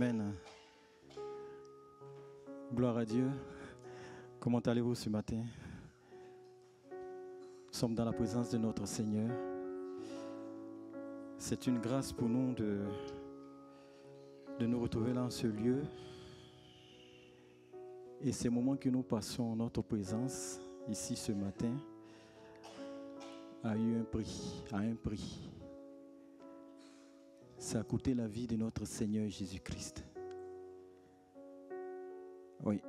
Amen. Gloire à Dieu. Comment allez-vous ce matin? Nous sommes dans la présence de notre Seigneur. C'est une grâce pour nous de nous retrouver dans ce lieu. Et ces moments que nous passons en notre présence, ici ce matin, a eu un prix. Ça a coûté la vie de notre Seigneur Jésus-Christ. Oui,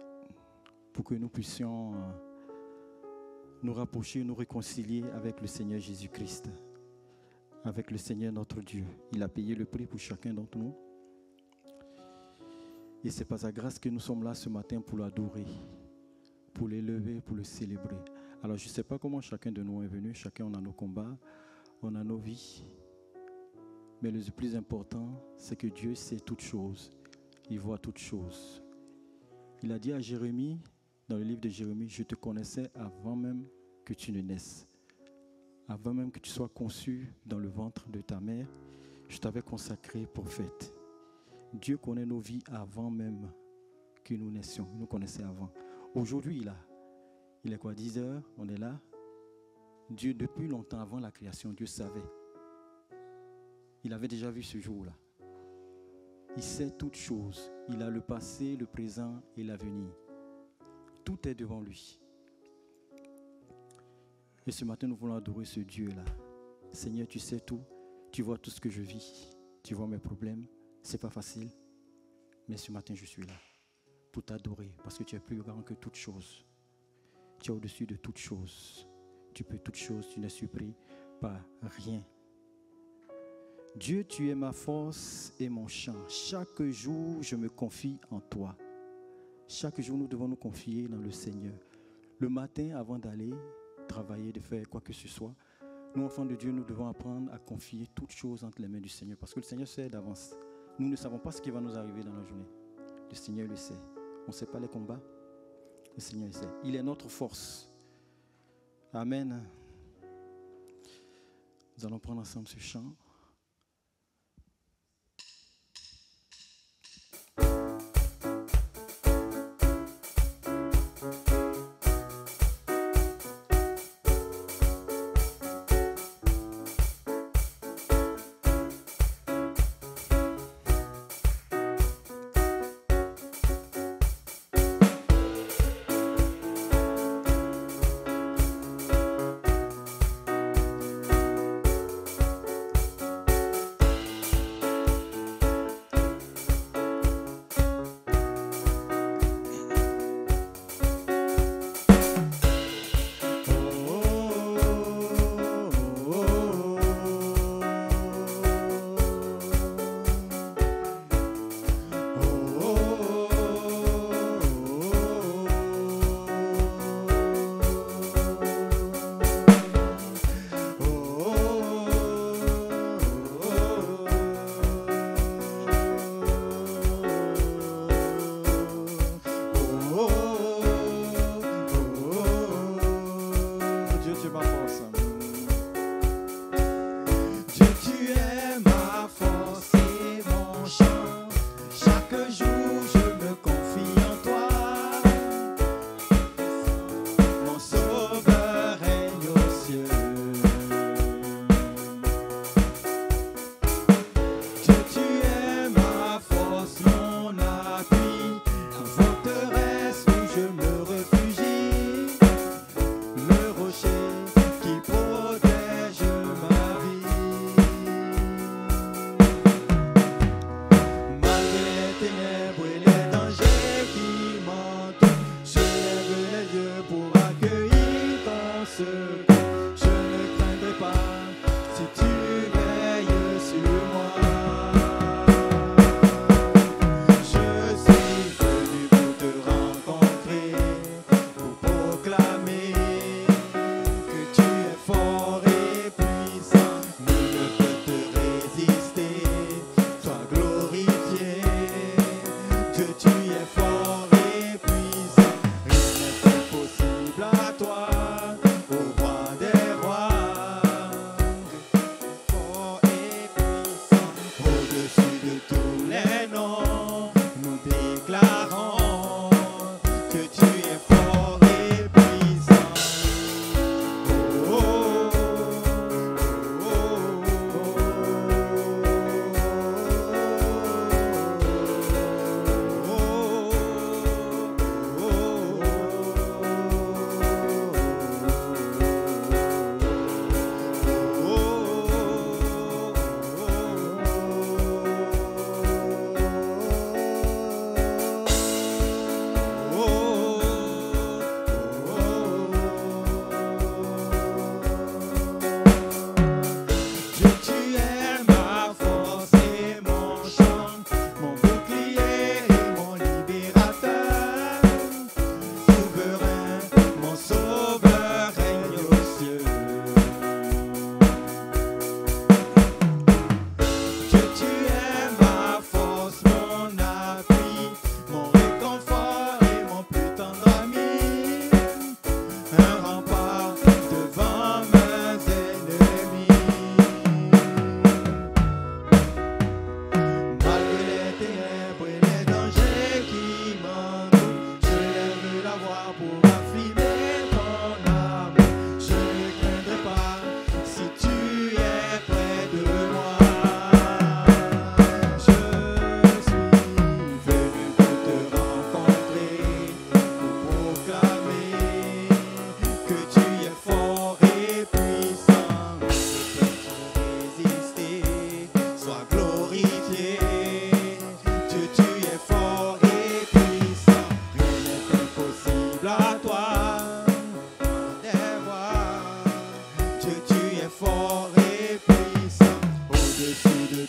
pour que nous puissions nous rapprocher, nous réconcilier avec le Seigneur Jésus-Christ, avec le Seigneur notre Dieu. Il a payé le prix pour chacun d'entre nous. Et c'est par sa grâce que nous sommes là ce matin pour l'adorer, pour l'élever, pour le célébrer. Alors je ne sais pas comment chacun de nous est venu, chacun on a nos combats, on a nos vies. Mais le plus important, c'est que Dieu sait toutes choses. Il voit toutes choses. Il a dit à Jérémie, dans le livre de Jérémie, je te connaissais avant même que tu ne naisses. Avant même que tu sois conçu dans le ventre de ta mère, je t'avais consacré prophète. Dieu connaît nos vies avant même que nous naissions. Il nous connaissait avant. Aujourd'hui, il est quoi, 10 heures, on est là. Dieu, depuis longtemps avant la création, Dieu savait. Il avait déjà vu ce jour-là. Il sait toutes choses. Il a le passé, le présent et l'avenir. Tout est devant lui. Et ce matin, nous voulons adorer ce Dieu-là. Seigneur, tu sais tout. Tu vois tout ce que je vis. Tu vois mes problèmes. Ce n'est pas facile. Mais ce matin, je suis là pour t'adorer parce que tu es plus grand que toutes choses. Tu es au-dessus de toutes choses. Tu peux toutes choses. Tu n'es surpris par rien. Dieu, tu es ma force et mon chant. Chaque jour, je me confie en toi. Chaque jour, nous devons nous confier dans le Seigneur. Le matin, avant d'aller travailler, de faire quoi que ce soit, nous, enfants de Dieu, nous devons apprendre à confier toutes choses entre les mains du Seigneur. Parce que le Seigneur sait d'avance. Nous ne savons pas ce qui va nous arriver dans la journée. Le Seigneur le sait. On ne sait pas les combats. Le Seigneur le sait. Il est notre force. Amen. Nous allons prendre ensemble ce chant.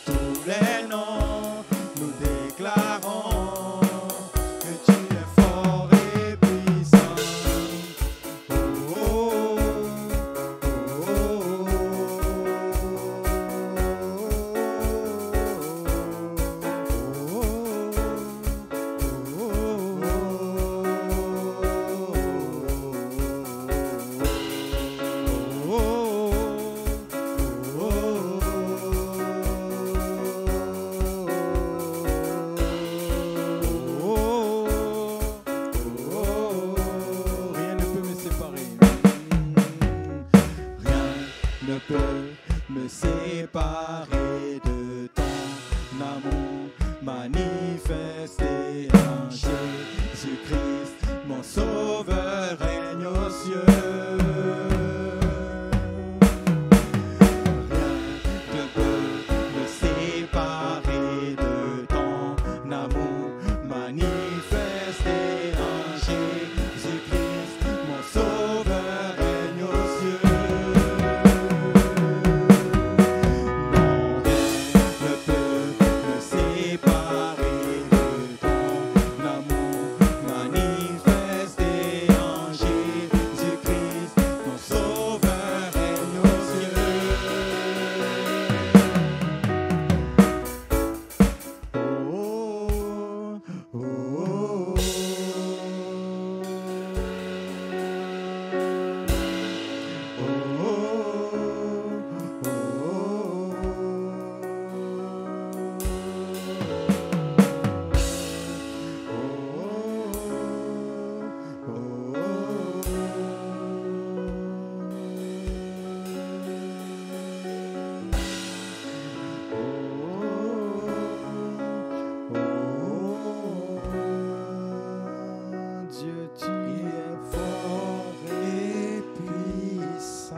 tous les noms, nous déclarons que tu es fort et puissant. Oh, oh, rien ne peut me séparer. Rien ne peut me séparer de ton amour manifesté en Jésus-Christ, mon sauveur règne aux cieux. Rien ne peut me séparer de ton amour manifesté en Jésus-Christ, mon sauveur règne aux cieux. Non, rien ne peut me séparer de ton amour manifesté en Jésus-Christ, mon sauveur règne aux cieux. Oh, oh, oh, Dieu, tu es fort et puissant.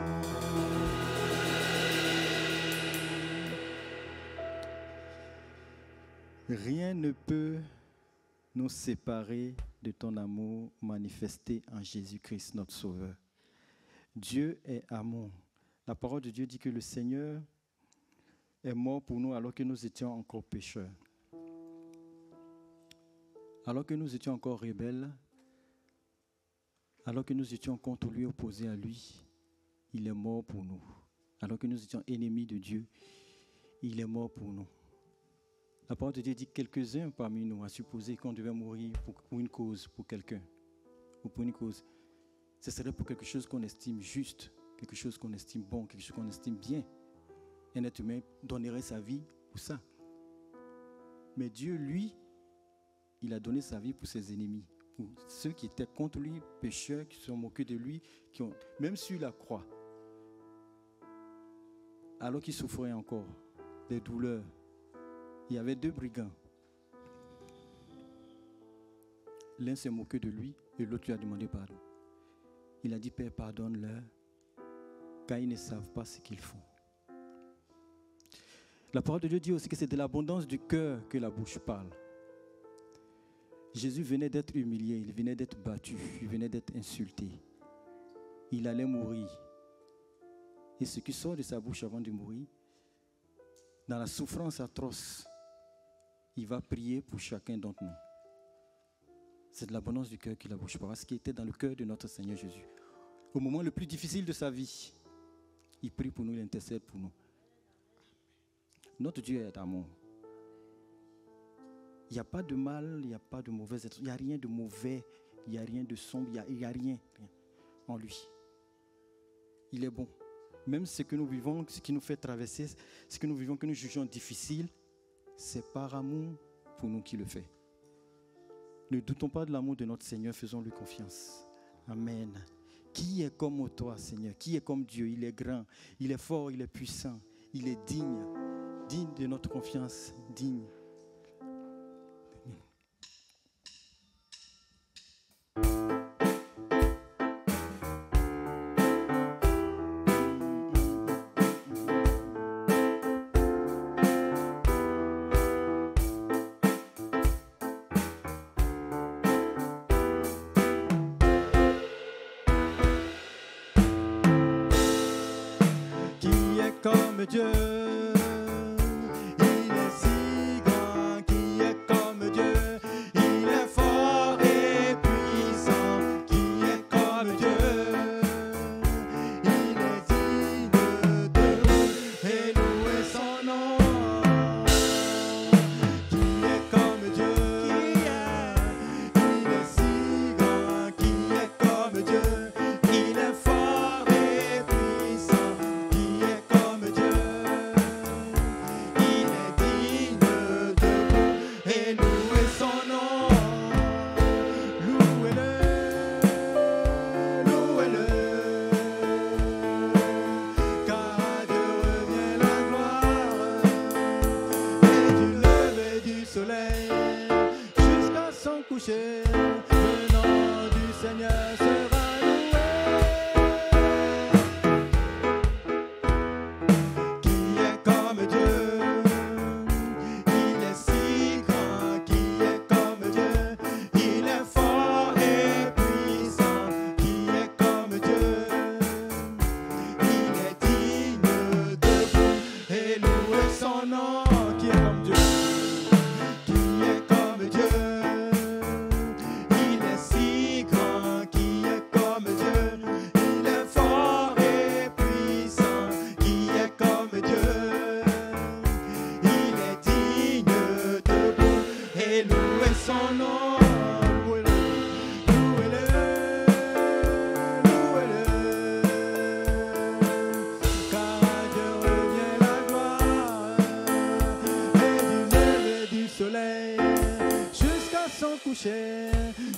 Rien ne peut nous séparer de ton amour manifesté en Jésus-Christ, notre Sauveur. Dieu est amour. La parole de Dieu dit que le Seigneur est mort pour nous alors que nous étions encore pécheurs. Alors que nous étions encore rebelles, alors que nous étions contre lui, opposés à lui, il est mort pour nous. Alors que nous étions ennemis de Dieu, il est mort pour nous. La parole de Dieu dit que quelques-uns parmi nous a supposé qu'on devait mourir pour une cause, pour quelqu'un, ou pour une cause. Ce serait pour quelque chose qu'on estime juste, quelque chose qu'on estime bon, quelque chose qu'on estime bien. Un être humain donnerait sa vie pour ça. Mais Dieu, lui, il a donné sa vie pour ses ennemis, pour ceux qui étaient contre lui, pécheurs, qui se sont moqués de lui, qui ont, même sur la croix, alors qu'il souffrait encore des douleurs. Il y avait deux brigands. L'un s'est moqué de lui et l'autre lui a demandé pardon. Il a dit, Père, pardonne-leur, car ils ne savent pas ce qu'ils font. La parole de Dieu dit aussi que c'est de l'abondance du cœur que la bouche parle. Jésus venait d'être humilié, il venait d'être battu, il venait d'être insulté. Il allait mourir. Et ce qui sort de sa bouche avant de mourir, dans la souffrance atroce, il va prier pour chacun d'entre nous. C'est de l'abondance du cœur que la bouche parle, ce qui était dans le cœur de notre Seigneur Jésus. Au moment le plus difficile de sa vie, il prie pour nous, il intercède pour nous. Notre Dieu est amour. Il n'y a pas de mal, il n'y a pas de mauvais être. Il n'y a rien de mauvais, il n'y a rien de sombre, il n'y a rien en lui. Il est bon. Même ce que nous vivons, ce qui nous fait traverser, ce que nous vivons, que nous jugeons difficile, c'est par amour pour nous qu'il le fait. Ne doutons pas de l'amour de notre Seigneur, faisons-lui confiance. Amen. Qui est comme toi, Seigneur? Qui est comme Dieu? Il est grand, il est fort, il est puissant, il est digne. Digne de notre confiance, digne. Qui est comme Dieu?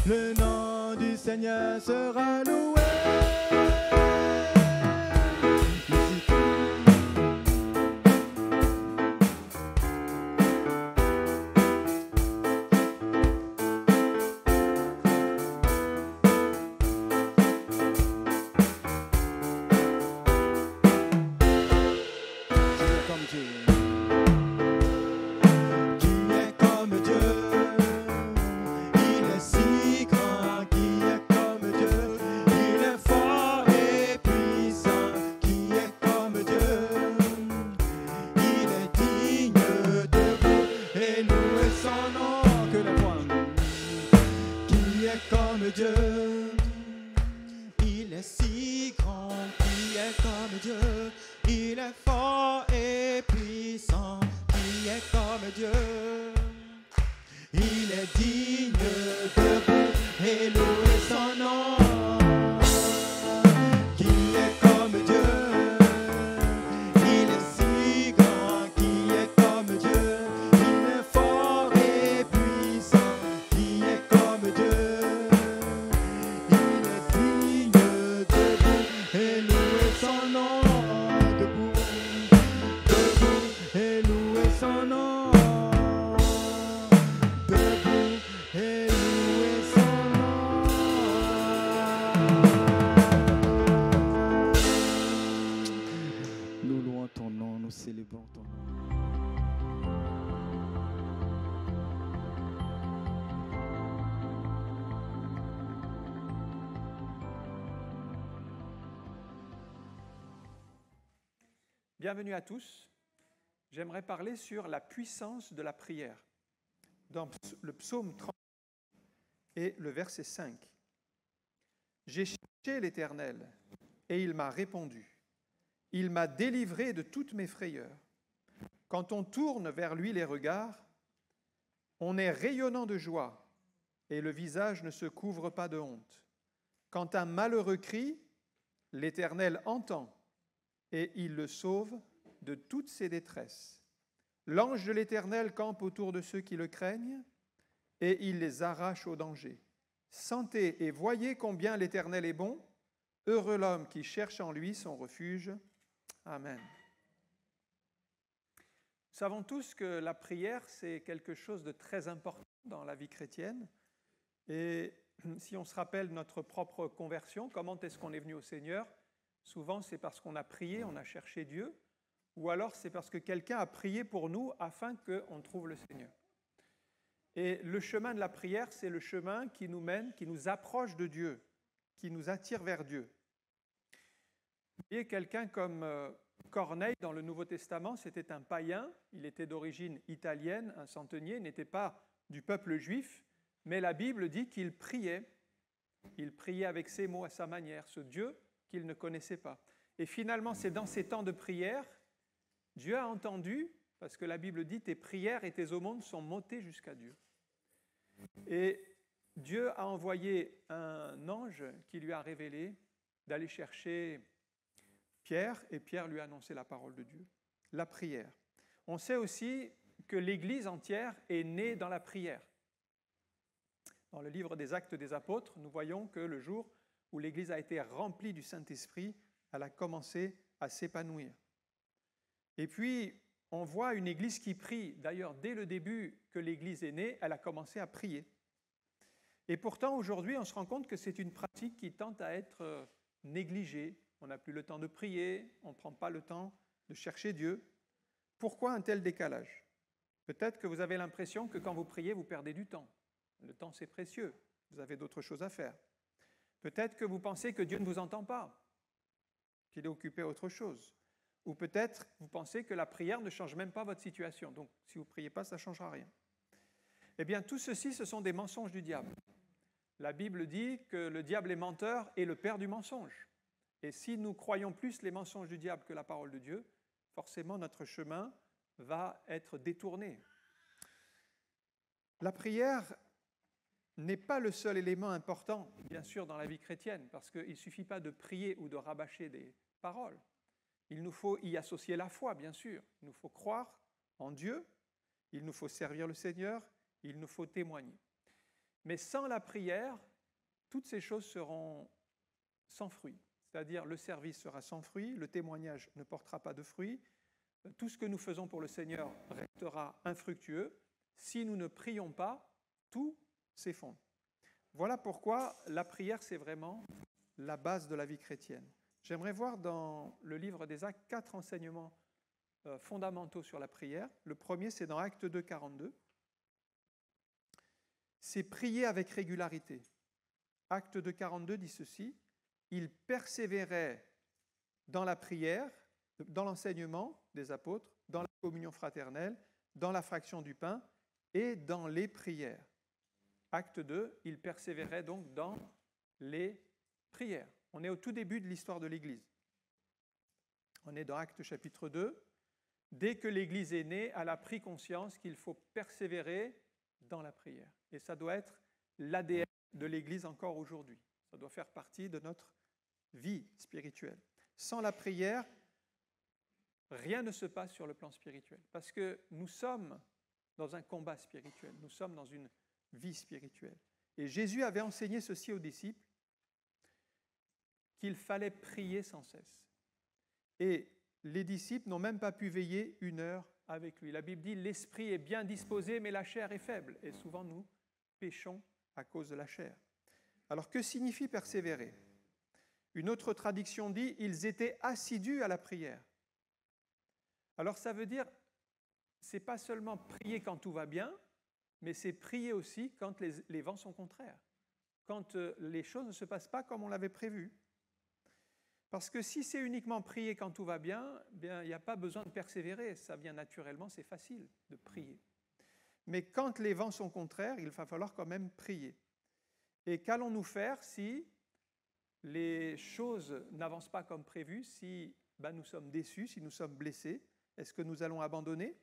Le nom du Seigneur sera loué. Bienvenue à tous. J'aimerais parler sur la puissance de la prière dans le psaume 30 et le verset 5. J'ai cherché l'Éternel et il m'a répondu. Il m'a délivré de toutes mes frayeurs. Quand on tourne vers lui les regards, on est rayonnant de joie et le visage ne se couvre pas de honte. Quand un malheureux crie, l'Éternel entend et il le sauve de toutes ses détresses. L'ange de l'Éternel campe autour de ceux qui le craignent et il les arrache au danger. Sentez et voyez combien l'Éternel est bon. Heureux l'homme qui cherche en lui son refuge. Amen. Nous savons tous que la prière, c'est quelque chose de très important dans la vie chrétienne. Et si on se rappelle notre propre conversion, comment est-ce qu'on est venu au Seigneur ? Souvent, c'est parce qu'on a prié, on a cherché Dieu, ou alors c'est parce que quelqu'un a prié pour nous afin qu'on trouve le Seigneur. Et le chemin de la prière, c'est le chemin qui nous mène, qui nous approche de Dieu, qui nous attire vers Dieu. Vous voyez, quelqu'un comme Corneille dans le Nouveau Testament, c'était un païen, il était d'origine italienne, un centenier, il n'était pas du peuple juif, mais la Bible dit qu'il priait. Il priait avec ses mots, à sa manière, ce Dieu qu'il ne connaissait pas. Et finalement, c'est dans ces temps de prière, Dieu a entendu, parce que la Bible dit « tes prières et tes aumônes sont montées jusqu'à Dieu ». Et Dieu a envoyé un ange qui lui a révélé d'aller chercher Pierre, et Pierre lui a annoncé la parole de Dieu, la prière. On sait aussi que l'Église entière est née dans la prière. Dans le livre des Actes des Apôtres, nous voyons que le jour où l'Église a été remplie du Saint-Esprit, elle a commencé à s'épanouir. Et puis, on voit une Église qui prie. D'ailleurs, dès le début que l'Église est née, elle a commencé à prier. Et pourtant, aujourd'hui, on se rend compte que c'est une pratique qui tend à être négligée. On n'a plus le temps de prier, on ne prend pas le temps de chercher Dieu. Pourquoi un tel décalage ? Peut-être que vous avez l'impression que quand vous priez, vous perdez du temps. Le temps, c'est précieux. Vous avez d'autres choses à faire. Peut-être que vous pensez que Dieu ne vous entend pas, qu'il est occupé à autre chose. Ou peut-être vous pensez que la prière ne change même pas votre situation. Donc, si vous ne priez pas, ça ne changera rien. Eh bien, tout ceci, ce sont des mensonges du diable. La Bible dit que le diable est menteur et le père du mensonge. Et si nous croyons plus les mensonges du diable que la parole de Dieu, forcément notre chemin va être détourné. La prière n'est pas le seul élément important, bien sûr, dans la vie chrétienne, parce qu'il ne suffit pas de prier ou de rabâcher des paroles. Il nous faut y associer la foi, bien sûr. Il nous faut croire en Dieu, il nous faut servir le Seigneur, il nous faut témoigner. Mais sans la prière, toutes ces choses seront sans fruit. C'est-à-dire le service sera sans fruit, le témoignage ne portera pas de fruit, tout ce que nous faisons pour le Seigneur restera infructueux. Si nous ne prions pas, tout s'effondre. Voilà pourquoi la prière, c'est vraiment la base de la vie chrétienne. J'aimerais voir dans le livre des Actes 4 enseignements fondamentaux sur la prière. Le premier, c'est dans Actes 2, 42. C'est prier avec régularité. Acte 2, 42 dit ceci: ils persévéraient dans la prière, dans l'enseignement des apôtres, dans la communion fraternelle, dans la fraction du pain et dans les prières. Acte 2, ils persévéraient donc dans les prières. On est au tout début de l'histoire de l'Église. On est dans Acte chapitre 2. Dès que l'Église est née, elle a pris conscience qu'il faut persévérer dans la prière. Et ça doit être l'ADN de l'Église encore aujourd'hui. Ça doit faire partie de notre vie spirituelle. Sans la prière, rien ne se passe sur le plan spirituel. Parce que nous sommes dans un combat spirituel. Nous sommes dans une vie spirituelle. Et Jésus avait enseigné ceci aux disciples, qu'il fallait prier sans cesse. Et les disciples n'ont même pas pu veiller 1 heure avec lui. La Bible dit, l'esprit est bien disposé, mais la chair est faible. Et souvent, nous péchons à cause de la chair. Alors, que signifie persévérer? Une autre traduction dit, ils étaient assidus à la prière. Alors, ça veut dire, c'est pas seulement prier quand tout va bien, mais c'est prier aussi quand les vents sont contraires, quand les choses ne se passent pas comme on l'avait prévu. Parce que si c'est uniquement prier quand tout va bien, il n'y a pas besoin de persévérer, ça vient naturellement, c'est facile de prier. Mais quand les vents sont contraires, il va falloir quand même prier. Et qu'allons-nous faire si les choses n'avancent pas comme prévu, si nous sommes déçus, si nous sommes blessés? Est-ce que nous allons abandonner?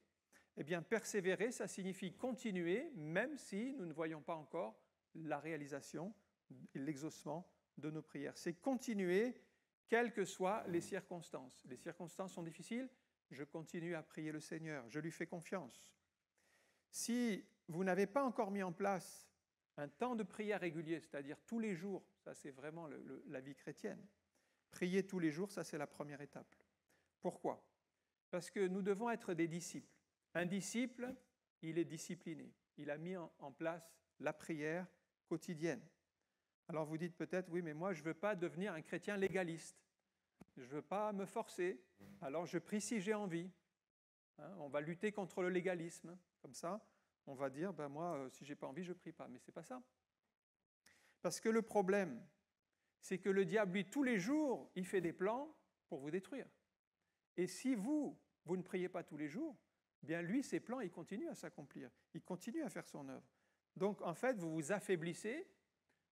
Eh bien, persévérer, ça signifie continuer, même si nous ne voyons pas encore la réalisation et l'exaucement de nos prières. C'est continuer, quelles que soient les circonstances. Les circonstances sont difficiles, je continue à prier le Seigneur, je lui fais confiance. Si vous n'avez pas encore mis en place un temps de prière régulier, c'est-à-dire tous les jours, ça c'est vraiment la vie chrétienne, prier tous les jours, ça c'est la première étape. Pourquoi? Parce que nous devons être des disciples. Un disciple, il est discipliné. Il a mis en place la prière quotidienne. Alors vous dites peut-être, oui, mais moi je ne veux pas devenir un chrétien légaliste. Je ne veux pas me forcer. Alors je prie si j'ai envie. On va lutter contre le légalisme. Comme ça, on va dire, moi, si je n'ai pas envie, je ne prie pas. Mais ce n'est pas ça. Parce que le problème, c'est que le diable, lui, tous les jours, il fait des plans pour vous détruire. Et si vous ne priez pas tous les jours, bien lui, ses plans, il continue à s'accomplir. Il continue à faire son œuvre. Donc, en fait, vous vous affaiblissez,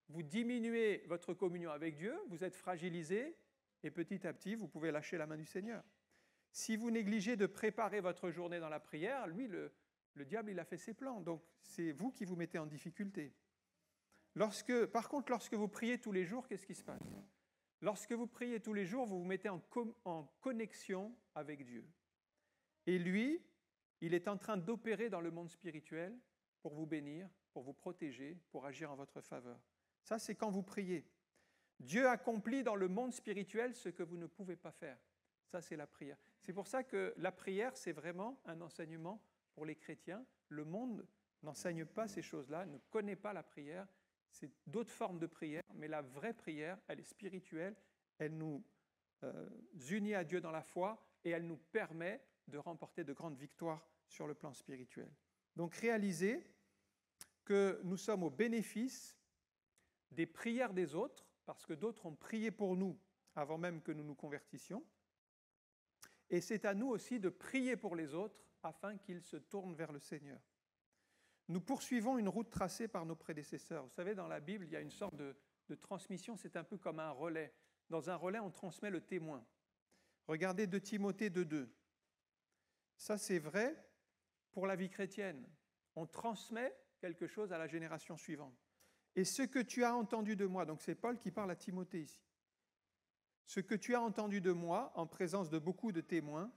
vous diminuez votre communion avec Dieu, vous êtes fragilisé, et petit à petit, vous pouvez lâcher la main du Seigneur. Si vous négligez de préparer votre journée dans la prière, lui, le diable, il a fait ses plans. Donc, c'est vous qui vous mettez en difficulté. Par contre, lorsque vous priez tous les jours, qu'est-ce qui se passe? Lorsque vous priez tous les jours, vous vous mettez en connexion avec Dieu. Et lui, il est en train d'opérer dans le monde spirituel pour vous bénir, pour vous protéger, pour agir en votre faveur. Ça, c'est quand vous priez. Dieu accomplit dans le monde spirituel ce que vous ne pouvez pas faire. Ça, c'est la prière. C'est pour ça que la prière, c'est vraiment un enseignement pour les chrétiens. Le monde n'enseigne pas ces choses-là, ne connaît pas la prière. C'est d'autres formes de prière, mais la vraie prière, elle est spirituelle. Elle nous unit à Dieu dans la foi et elle nous permet de remporter de grandes victoires sur le plan spirituel. Donc réalisez que nous sommes au bénéfice des prières des autres, parce que d'autres ont prié pour nous avant même que nous nous convertissions. Et c'est à nous aussi de prier pour les autres afin qu'ils se tournent vers le Seigneur. Nous poursuivons une route tracée par nos prédécesseurs. Vous savez, dans la Bible, il y a une sorte de transmission, c'est un peu comme un relais. Dans un relais, on transmet le témoin. Regardez 2 Timothée 2,2. Ça, c'est vrai pour la vie chrétienne. On transmet quelque chose à la génération suivante. Et ce que tu as entendu de moi, donc c'est Paul qui parle à Timothée ici, ce que tu as entendu de moi en présence de beaucoup de témoins,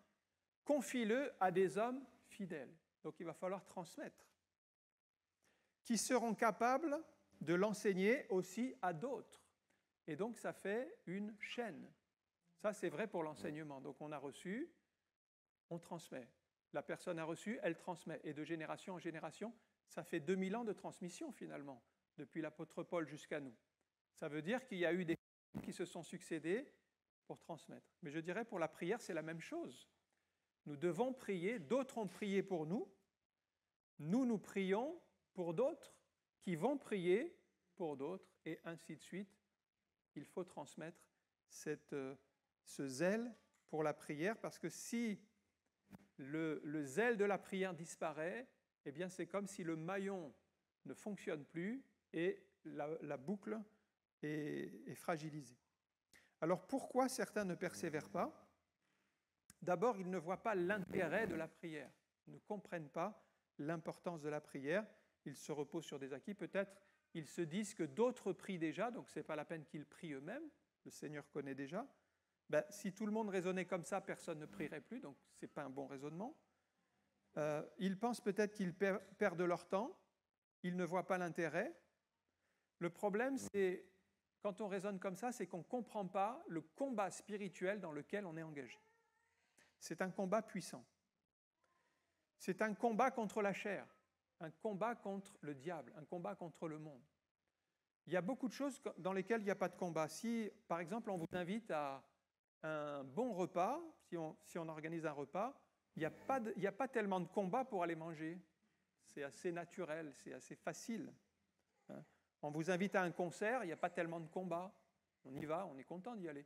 confie-le à des hommes fidèles. Donc il va falloir transmettre, qui seront capables de l'enseigner aussi à d'autres. Et donc, ça fait une chaîne. Ça, c'est vrai pour l'enseignement. Donc, on a reçu, on transmet. La personne a reçu, elle transmet. Et de génération en génération, ça fait 2000 ans de transmission, finalement, depuis l'apôtre Paul jusqu'à nous. Ça veut dire qu'il y a eu des qui se sont succédés pour transmettre. Mais je dirais, pour la prière, c'est la même chose. Nous devons prier, d'autres ont prié pour nous. Nous prions pour d'autres qui vont prier pour d'autres, et ainsi de suite. Il faut transmettre ce zèle pour la prière, parce que si le zèle de la prière disparaît, eh bien c'est comme si le maillon ne fonctionne plus et la boucle est fragilisée. Alors pourquoi certains ne persévèrent pas ? D'abord, ils ne voient pas l'intérêt de la prière, ils ne comprennent pas l'importance de la prière, ils se reposent sur des acquis, peut-être ils se disent que d'autres prient déjà, donc ce n'est pas la peine qu'ils prient eux-mêmes, le Seigneur connaît déjà. Si tout le monde raisonnait comme ça, personne ne prierait plus, donc ce n'est pas un bon raisonnement. Ils pensent peut-être qu'ils perdent leur temps, ils ne voient pas l'intérêt. Le problème, c'est, quand on raisonne comme ça, c'est qu'on ne comprend pas le combat spirituel dans lequel on est engagé. C'est un combat puissant. C'est un combat contre la chair, un combat contre le diable, un combat contre le monde. Il y a beaucoup de choses dans lesquelles il n'y a pas de combat. Si, par exemple, on vous invite à un bon repas, si on organise un repas, il n'y a pas tellement de combat pour aller manger. C'est assez naturel, c'est assez facile. On vous invite à un concert, il n'y a pas tellement de combat. On y va, on est content d'y aller.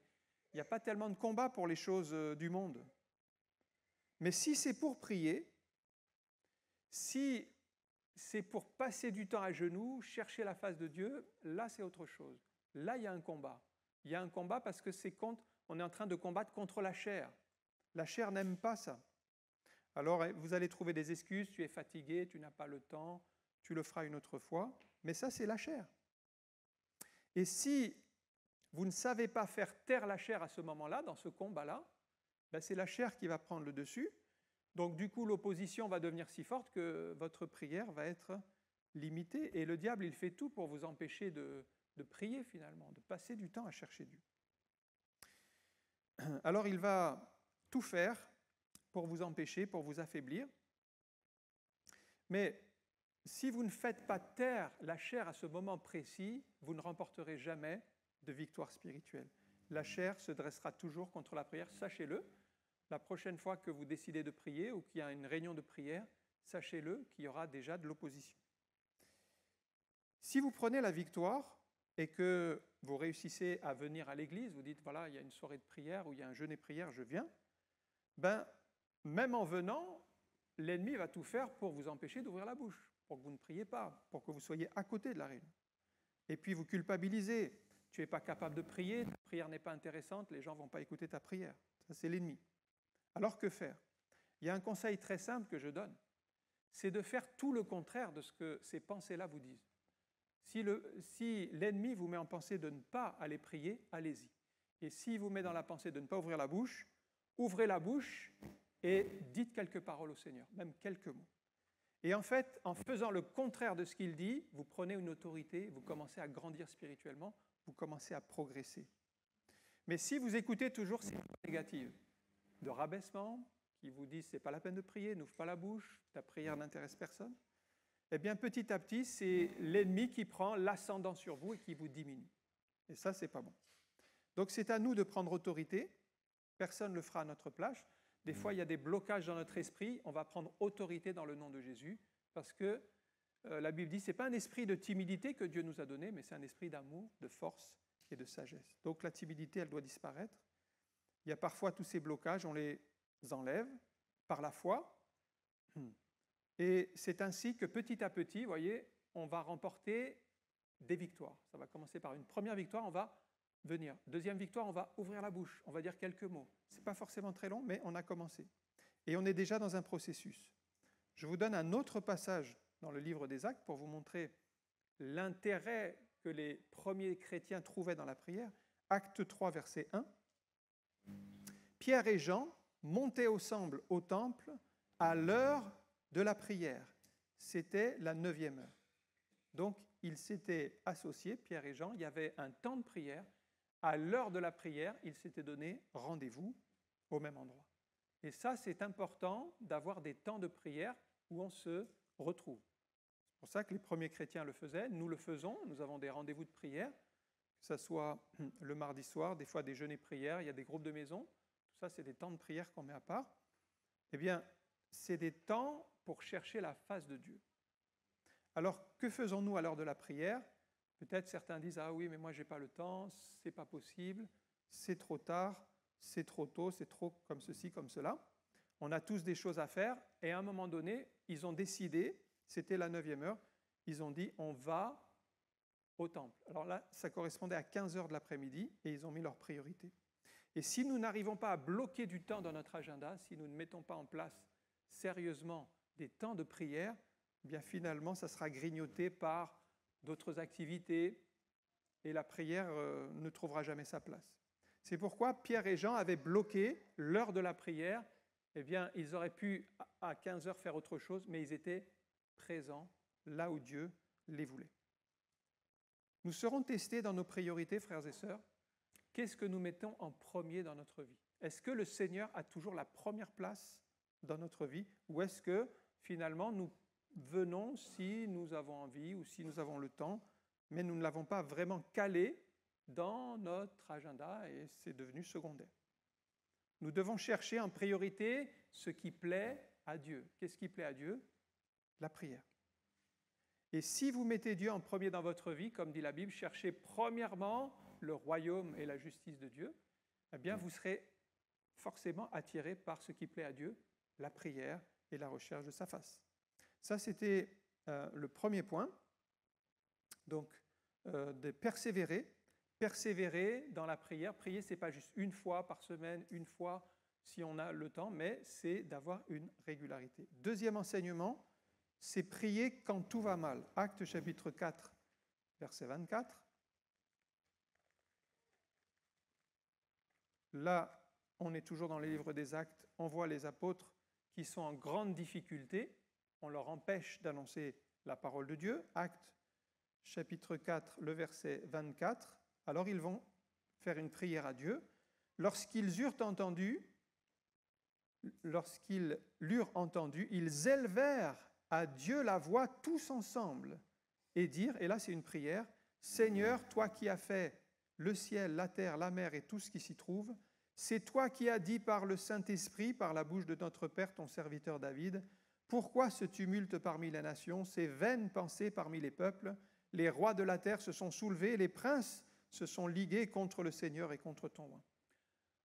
Il n'y a pas tellement de combat pour les choses du monde. Mais si c'est pour prier, si c'est pour passer du temps à genoux, chercher la face de Dieu, là c'est autre chose. Là il y a un combat. Il y a un combat parce que on est en train de combattre contre la chair. La chair n'aime pas ça. Alors vous allez trouver des excuses, tu es fatigué, tu n'as pas le temps, tu le feras une autre fois, mais ça c'est la chair. Et si vous ne savez pas faire taire la chair à ce moment-là, dans ce combat-là, c'est la chair qui va prendre le dessus. Donc du coup, l'opposition va devenir si forte que votre prière va être limitée. Et le diable, il fait tout pour vous empêcher de prier finalement, de passer du temps à chercher Dieu. Alors il va tout faire pour vous empêcher, pour vous affaiblir. Mais si vous ne faites pas taire la chair à ce moment précis, vous ne remporterez jamais de victoire spirituelle. La chair se dressera toujours contre la prière, sachez-le. La prochaine fois que vous décidez de prier ou qu'il y a une réunion de prière, sachez-le qu'il y aura déjà de l'opposition. Si vous prenez la victoire et que vous réussissez à venir à l'église, vous dites, voilà, il y a une soirée de prière ou il y a un jeûne et prière, je viens, même en venant, l'ennemi va tout faire pour vous empêcher d'ouvrir la bouche, pour que vous ne priez pas, pour que vous soyez à côté de la réunion. Et puis vous culpabilisez, tu n'es pas capable de prier, ta prière n'est pas intéressante, les gens ne vont pas écouter ta prière. Ça, c'est l'ennemi. Alors que faire ? Il y a un conseil très simple que je donne, c'est de faire tout le contraire de ce que ces pensées-là vous disent. Si l'ennemi vous met en pensée de ne pas aller prier, allez-y. Et s'il vous met dans la pensée de ne pas ouvrir la bouche, ouvrez la bouche et dites quelques paroles au Seigneur, même quelques mots. Et en fait, en faisant le contraire de ce qu'il dit, vous prenez une autorité, vous commencez à grandir spirituellement, vous commencez à progresser. Mais si vous écoutez toujours ces paroles négatives, de rabaissement, qui vous disent « c'est pas la peine de prier, n'ouvre pas la bouche, ta prière n'intéresse personne », eh bien petit à petit, c'est l'ennemi qui prend l'ascendant sur vous et qui vous diminue. Et ça, c'est pas bon. Donc c'est à nous de prendre autorité, personne ne le fera à notre place. Des fois, il y a des blocages dans notre esprit, on va prendre autorité dans le nom de Jésus, parce que la Bible dit, ce n'est pas un esprit de timidité que Dieu nous a donné, mais c'est un esprit d'amour, de force et de sagesse. Donc la timidité, elle doit disparaître. Il y a parfois tous ces blocages, on les enlève par la foi. Et c'est ainsi que petit à petit, vous voyez, on va remporter des victoires. Ça va commencer par une première victoire, on va venir. Deuxième victoire, on va ouvrir la bouche, on va dire quelques mots. Ce n'est pas forcément très long, mais on a commencé. Et on est déjà dans un processus. Je vous donne un autre passage dans le livre des Actes pour vous montrer l'intérêt que les premiers chrétiens trouvaient dans la prière. Acte 3, verset 1. Pierre et Jean montaient ensemble au temple à l'heure de la prière. C'était la 9e heure. Donc, ils s'étaient associés, Pierre et Jean, il y avait un temps de prière. À l'heure de la prière, ils s'étaient donné rendez-vous au même endroit. Et ça, c'est important d'avoir des temps de prière où on se retrouve. C'est pour ça que les premiers chrétiens le faisaient, nous le faisons, nous avons des rendez-vous de prière, que ce soit le mardi soir, des fois déjeuner prière, il y a des groupes de maison, tout ça c'est des temps de prière qu'on met à part. Eh bien, c'est des temps pour chercher la face de Dieu. Alors, que faisons-nous à l'heure de la prière? Peut-être certains disent « Ah oui, mais moi je n'ai pas le temps, c'est pas possible, c'est trop tard, c'est trop tôt, c'est trop comme ceci, comme cela. » On a tous des choses à faire et à un moment donné, ils ont décidé, c'était la 9e heure, ils ont dit « On va au temple. » Alors là, ça correspondait à 15 heures de l'après-midi et ils ont mis leurs priorités. Et si nous n'arrivons pas à bloquer du temps dans notre agenda, si nous ne mettons pas en place sérieusement des temps de prière, eh bien finalement, ça sera grignoté par d'autres activités et la prière ne trouvera jamais sa place. C'est pourquoi Pierre et Jean avaient bloqué l'heure de la prière. Eh bien, ils auraient pu à 15 heures faire autre chose, mais ils étaient présents là où Dieu les voulait. Nous serons testés dans nos priorités, frères et sœurs. Qu'est-ce que nous mettons en premier dans notre vie? Est-ce que le Seigneur a toujours la première place dans notre vie ou est-ce que finalement nous venons si nous avons envie ou si nous avons le temps, mais nous ne l'avons pas vraiment calé dans notre agenda et c'est devenu secondaire? Nous devons chercher en priorité ce qui plaît à Dieu. Qu'est-ce qui plaît à Dieu? La prière. Et si vous mettez Dieu en premier dans votre vie, comme dit la Bible, cherchez premièrement le royaume et la justice de Dieu, eh bien vous serez forcément attiré par ce qui plaît à Dieu, la prière et la recherche de sa face. Ça, c'était le premier point. Donc, de persévérer. Persévérer dans la prière. Prier, ce n'est pas juste une fois par semaine, une fois si on a le temps, mais c'est d'avoir une régularité. Deuxième enseignement, c'est prier quand tout va mal. Actes chapitre 4, verset 24. Là, on est toujours dans les livres des Actes. On voit les apôtres qui sont en grande difficulté. On leur empêche d'annoncer la parole de Dieu. Actes chapitre 4, le verset 24. Alors ils vont faire une prière à Dieu. Lorsqu'ils l'eurent entendu, ils élevèrent à Dieu la voix tous ensemble et dirent, et là c'est une prière, « Seigneur, toi qui as fait le ciel, la terre, la mer et tout ce qui s'y trouve, c'est toi qui as dit par le Saint-Esprit, par la bouche de notre Père, ton serviteur David, pourquoi ce tumulte parmi les nations, ces vaines pensées parmi les peuples? Les rois de la terre se sont soulevés, les princes se sont ligués contre le Seigneur et contre ton roi. »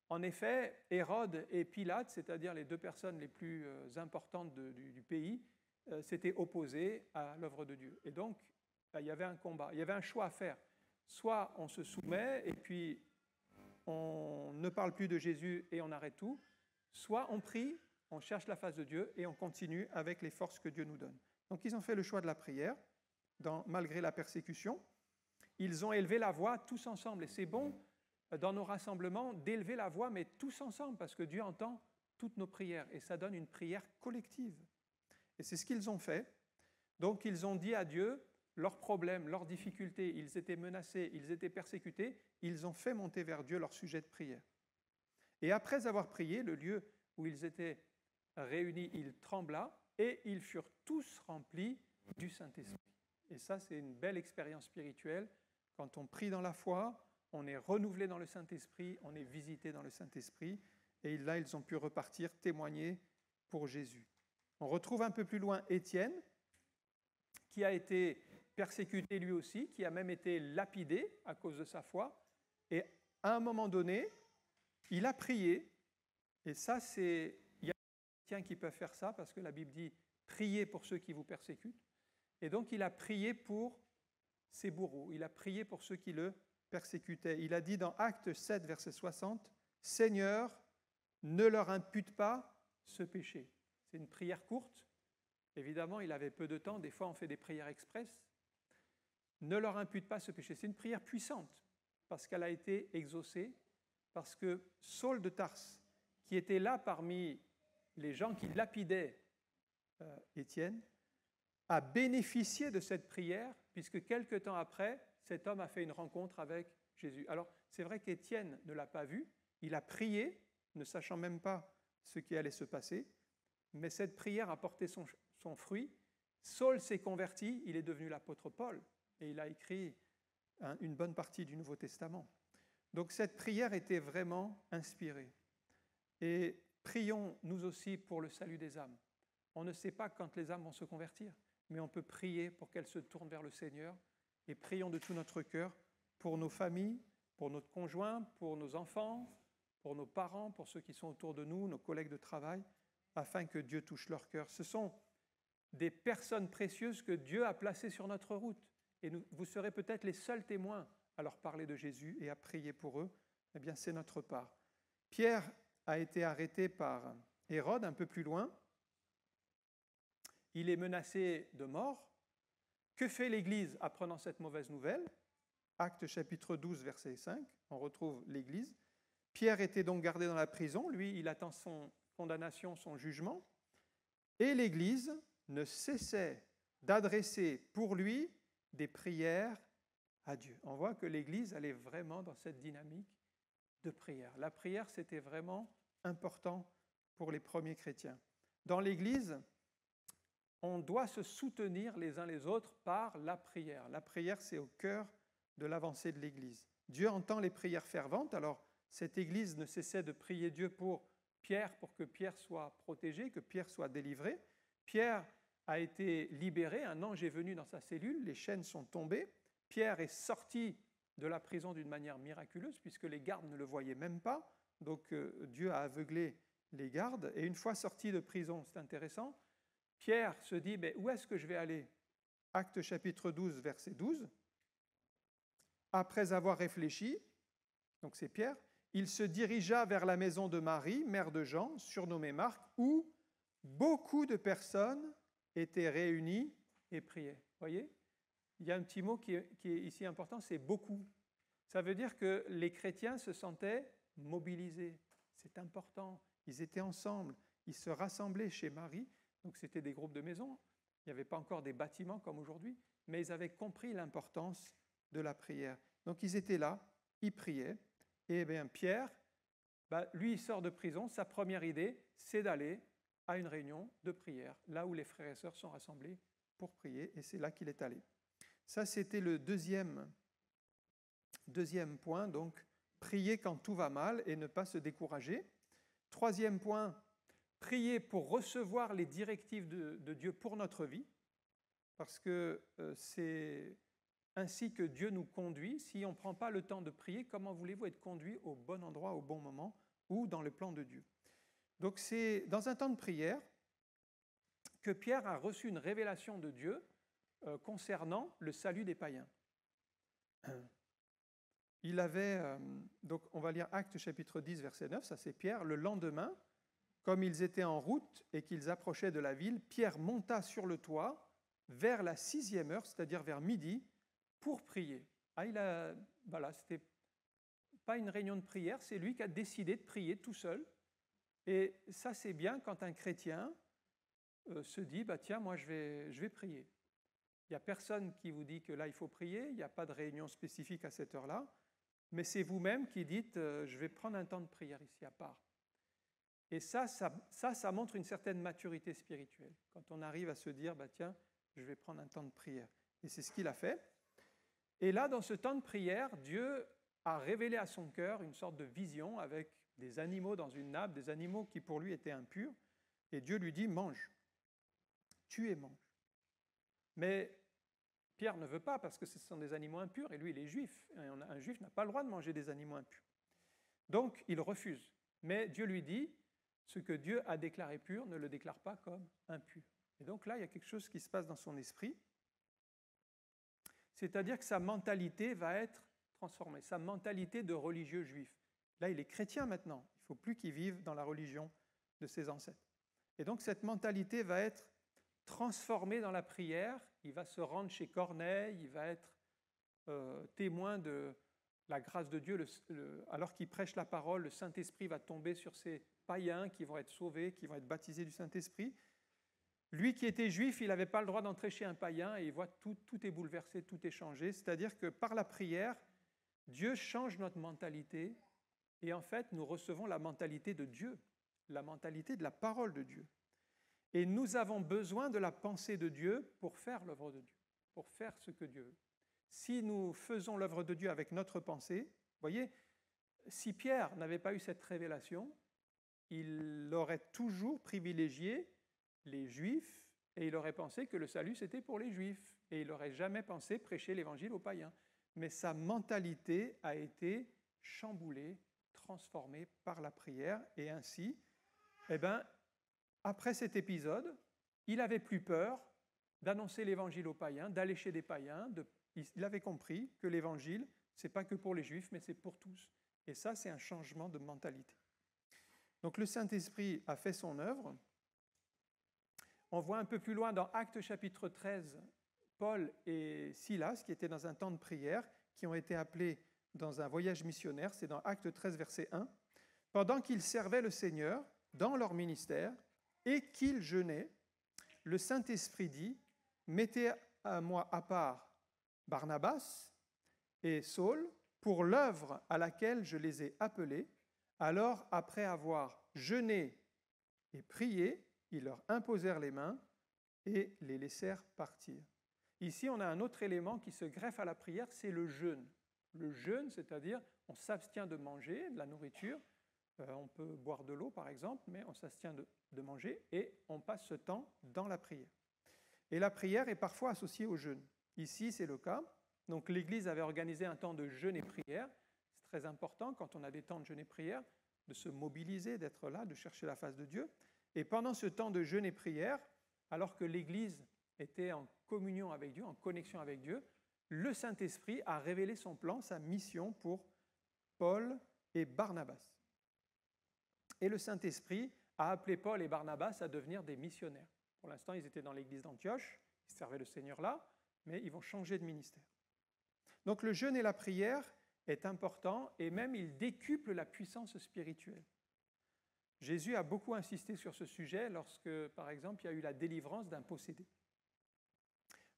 En effet, Hérode et Pilate, c'est-à-dire les deux personnes les plus importantes du pays, s'étaient opposés à l'œuvre de Dieu. Et donc, il y avait un combat, il y avait un choix à faire. Soit on se soumet et puis on ne parle plus de Jésus et on arrête tout, soit on prie, on cherche la face de Dieu et on continue avec les forces que Dieu nous donne. Donc ils ont fait le choix de la prière, malgré la persécution. Ils ont élevé la voix tous ensemble. Et c'est bon, dans nos rassemblements, d'élever la voix, mais tous ensemble, parce que Dieu entend toutes nos prières. Et ça donne une prière collective. Et c'est ce qu'ils ont fait. Donc ils ont dit à Dieu leurs problèmes, leurs difficultés. Ils étaient menacés, ils étaient persécutés. Ils ont fait monter vers Dieu leur sujet de prière. Et après avoir prié, le lieu où ils étaient réunis, il trembla et ils furent tous remplis du Saint-Esprit. Et ça, c'est une belle expérience spirituelle. Quand on prie dans la foi, on est renouvelé dans le Saint-Esprit, on est visité dans le Saint-Esprit. Et là, ils ont pu repartir témoigner pour Jésus. On retrouve un peu plus loin Étienne, qui a été persécuté lui aussi, qui a même été lapidé à cause de sa foi. Et à un moment donné, il a prié. Et ça, il y a des chrétiens qui peuvent faire ça, parce que la Bible dit « priez pour ceux qui vous persécutent ». Et donc, il a prié pour ses bourreaux. Il a prié pour ceux qui le persécutaient. Il a dit dans Actes 7, verset 60, « Seigneur, ne leur impute pas ce péché. » C'est une prière courte. Évidemment, il avait peu de temps. Des fois, on fait des prières express. Ne leur impute pas ce péché. C'est une prière puissante parce qu'elle a été exaucée, parce que Saul de Tarse, qui était là parmi les gens qui lapidaient Étienne, a bénéficié de cette prière, puisque quelque temps après, cet homme a fait une rencontre avec Jésus. Alors, c'est vrai qu'Étienne ne l'a pas vu, il a prié, ne sachant même pas ce qui allait se passer, mais cette prière a porté son fruit. Saul s'est converti, il est devenu l'apôtre Paul, et il a écrit une bonne partie du Nouveau Testament. Donc cette prière était vraiment inspirée. Et prions nous aussi pour le salut des âmes. On ne sait pas quand les âmes vont se convertir, mais on peut prier pour qu'elles se tournent vers le Seigneur, et prions de tout notre cœur pour nos familles, pour notre conjoint, pour nos enfants, pour nos parents, pour ceux qui sont autour de nous, nos collègues de travail, afin que Dieu touche leur cœur. Ce sont des personnes précieuses que Dieu a placées sur notre route. Et vous serez peut-être les seuls témoins à leur parler de Jésus et à prier pour eux. Eh bien, c'est notre part. Pierre a été arrêté par Hérode un peu plus loin. Il est menacé de mort. Que fait l'Église apprenant cette mauvaise nouvelle ? Actes chapitre 12, verset 5, on retrouve l'Église. Pierre était donc gardé dans la prison. Lui, il attend son condamnation, son jugement. Et l'Église ne cessait d'adresser pour lui des prières à Dieu. On voit que l'Église, elle est vraiment dans cette dynamique de prière. La prière, c'était vraiment important pour les premiers chrétiens. Dans l'Église, on doit se soutenir les uns les autres par la prière. La prière, c'est au cœur de l'avancée de l'Église. Dieu entend les prières ferventes. Alors, cette Église ne cessait de prier Dieu pour Pierre, pour que Pierre soit protégé, que Pierre soit délivré. Pierre a été libéré, un ange est venu dans sa cellule, les chaînes sont tombées. Pierre est sorti de la prison d'une manière miraculeuse, puisque les gardes ne le voyaient même pas. Donc Dieu a aveuglé les gardes. Et une fois sorti de prison, c'est intéressant, Pierre se dit, où est-ce que je vais aller ? Actes chapitre 12, verset 12. Après avoir réfléchi, donc c'est Pierre, il se dirigea vers la maison de Marie, mère de Jean, surnommée Marc, où beaucoup de personnes étaient réunies et priaient. Vous voyez ? Il y a un petit mot qui est ici important, c'est beaucoup. Ça veut dire que les chrétiens se sentaient mobilisés. C'est important. Ils étaient ensemble. Ils se rassemblaient chez Marie. Donc c'était des groupes de maisons. Il n'y avait pas encore des bâtiments comme aujourd'hui, mais ils avaient compris l'importance de la prière. Donc ils étaient là, ils priaient. Et bien Pierre, lui, il sort de prison. Sa première idée, c'est d'aller à une réunion de prière, là où les frères et sœurs sont rassemblés pour prier. Et c'est là qu'il est allé. Ça, c'était le deuxième point, donc prier quand tout va mal et ne pas se décourager. Troisième point, prier pour recevoir les directives de Dieu pour notre vie, parce que c'est ainsi que Dieu nous conduit. Si on ne prend pas le temps de prier, comment voulez-vous être conduit au bon endroit, au bon moment, ou dans le plan de Dieu ? Donc c'est dans un temps de prière que Pierre a reçu une révélation de Dieu concernant le salut des païens. Il avait, donc on va lire Actes chapitre 10, verset 9, ça c'est Pierre. Le lendemain, comme ils étaient en route et qu'ils approchaient de la ville, Pierre monta sur le toit vers la 6e heure, c'est-à-dire vers midi, pour prier. C'était pas une réunion de prière, c'est lui qui a décidé de prier tout seul. Et ça c'est bien quand un chrétien se dit, tiens, moi je vais prier. Il n'y a personne qui vous dit que là il faut prier, il n'y a pas de réunion spécifique à cette heure-là, mais c'est vous-même qui dites, je vais prendre un temps de prière ici à part. Et ça montre une certaine maturité spirituelle, quand on arrive à se dire, tiens, je vais prendre un temps de prière. Et c'est ce qu'il a fait. Et là, dans ce temps de prière, Dieu a révélé à son cœur une sorte de vision avec des animaux dans une nappe, des animaux qui pour lui étaient impurs. Et Dieu lui dit, mange, tue et mange. Mais Pierre ne veut pas parce que ce sont des animaux impurs et lui, il est juif. Et un juif n'a pas le droit de manger des animaux impurs. Donc, il refuse. Mais Dieu lui dit, ce que Dieu a déclaré pur, ne le déclare pas comme impur. Et donc là, il y a quelque chose qui se passe dans son esprit. C'est-à-dire que sa mentalité va être transformée, sa mentalité de religieux juif. Là, il est chrétien maintenant. Il ne faut plus qu'il vive dans la religion de ses ancêtres. Et donc, cette mentalité va être transformé dans la prière, il va se rendre chez Corneille, il va être témoin de la grâce de Dieu. Alors qu'il prêche la parole, le Saint-Esprit va tomber sur ces païens qui vont être sauvés, qui vont être baptisés du Saint-Esprit. Lui qui était juif, il n'avait pas le droit d'entrer chez un païen et il voit tout est bouleversé, tout est changé. C'est-à-dire que par la prière, Dieu change notre mentalité et en fait, nous recevons la mentalité de Dieu, la mentalité de la parole de Dieu. Et nous avons besoin de la pensée de Dieu pour faire l'œuvre de Dieu, pour faire ce que Dieu veut. Si nous faisons l'œuvre de Dieu avec notre pensée, vous voyez, si Pierre n'avait pas eu cette révélation, il aurait toujours privilégié les Juifs et il aurait pensé que le salut c'était pour les Juifs et il n'aurait jamais pensé prêcher l'évangile aux païens. Mais sa mentalité a été chamboulée, transformée par la prière et ainsi, après cet épisode, il n'avait plus peur d'annoncer l'évangile aux païens, d'aller chez des païens. Il avait compris que l'évangile, ce n'est pas que pour les Juifs, mais c'est pour tous. Et ça, c'est un changement de mentalité. Donc le Saint-Esprit a fait son œuvre. On voit un peu plus loin dans Actes chapitre 13, Paul et Silas, qui étaient dans un temps de prière, qui ont été appelés dans un voyage missionnaire, c'est dans Actes 13, verset 1, « Pendant qu'ils servaient le Seigneur dans leur ministère et qu'ils jeûnaient, le Saint-Esprit dit, « Mettez à moi à part Barnabas et Saul pour l'œuvre à laquelle je les ai appelés. » Alors, après avoir jeûné et prié, ils leur imposèrent les mains et les laissèrent partir. Ici, on a un autre élément qui se greffe à la prière, c'est le jeûne. Le jeûne, c'est-à-dire on s'abstient de manger de la nourriture, on peut boire de l'eau par exemple, mais on s'abstient de manger et on passe ce temps dans la prière. Et la prière est parfois associée au jeûne. Ici, c'est le cas. Donc l'Église avait organisé un temps de jeûne et prière. C'est très important quand on a des temps de jeûne et prière, de se mobiliser, d'être là, de chercher la face de Dieu. Et pendant ce temps de jeûne et prière, alors que l'Église était en communion avec Dieu, en connexion avec Dieu, le Saint-Esprit a révélé son plan, sa mission pour Paul et Barnabas. Et le Saint-Esprit a appelé Paul et Barnabas à devenir des missionnaires. Pour l'instant, ils étaient dans l'église d'Antioche, ils servaient le Seigneur là, mais ils vont changer de ministère. Donc le jeûne et la prière est important et même il décuple la puissance spirituelle. Jésus a beaucoup insisté sur ce sujet lorsque, par exemple, il y a eu la délivrance d'un possédé.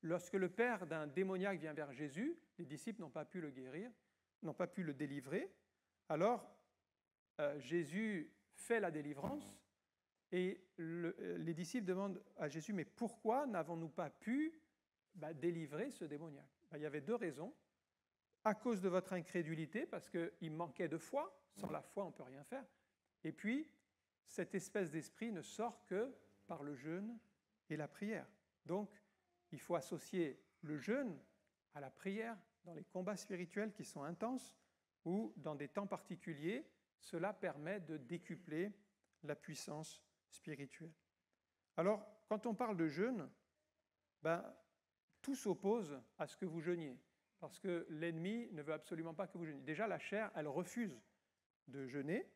Lorsque le père d'un démoniaque vient vers Jésus, les disciples n'ont pas pu le guérir, n'ont pas pu le délivrer. Alors, Jésus fait la délivrance et les disciples demandent à Jésus, mais pourquoi n'avons-nous pas pu délivrer ce démoniaque ? Il y avait deux raisons. À cause de votre incrédulité, parce qu'il manquait de foi. Sans la foi, on ne peut rien faire. Et puis, cette espèce d'esprit ne sort que par le jeûne et la prière. Donc, il faut associer le jeûne à la prière dans les combats spirituels qui sont intenses ou dans des temps particuliers. Cela permet de décupler la puissance spirituelle. Alors, quand on parle de jeûne, tout s'oppose à ce que vous jeûniez. Parce que l'ennemi ne veut absolument pas que vous jeûniez. Déjà, la chair, elle refuse de jeûner.